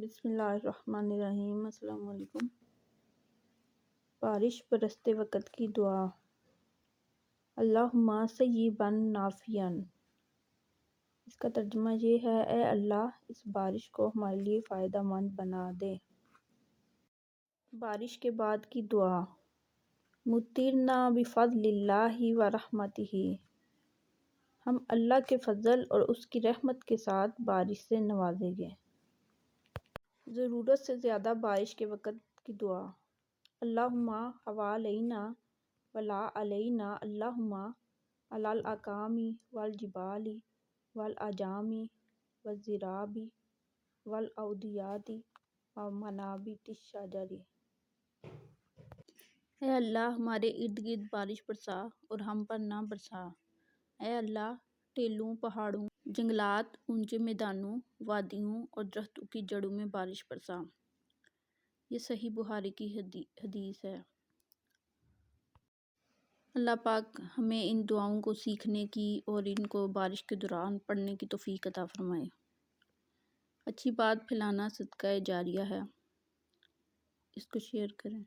بسم اللہ الرحمن الرحیم۔ السلام علیکم۔ بارش برستے وقت کی دعا۔ اللہم صیبا نافعا۔ اس کا ترجمہ یہ ہے، اے اللہ اس بارش کو ہمارے لیے فائدہ مند بنا دے۔ بارش کے بعد کی دعا۔ مطرنا بفضل اللہ ورحمتہ۔ ہم اللہ کے فضل اور اس کی رحمت کے ساتھ بارش سے نوازے گئے۔ ضرورت سے زیادہ بارش کے وقت کی دعا۔ اللہم حوالینہ ولا علینا، اللہم علی الاکام والجبال والاجام والزراب والاودیات ومنابت الشجر۔ اے اللہ ہمارے ارد گرد بارش برسا اور ہم پر نہ برسا۔ اے اللہ ٹیلوں، پہاڑوں، جنگلات، اونچے میدانوں، وادیوں اور درختوں کی جڑوں میں بارش برسا۔ یہ صحیح بخاری کی حدیث ہے۔ اللہ پاک ہمیں ان دعاؤں کو سیکھنے کی اور ان کو بارش کے دوران پڑھنے کی توفیق عطا فرمائے۔ اچھی بات پھیلانا صدقہ جاریہ ہے، اس کو شیئر کریں۔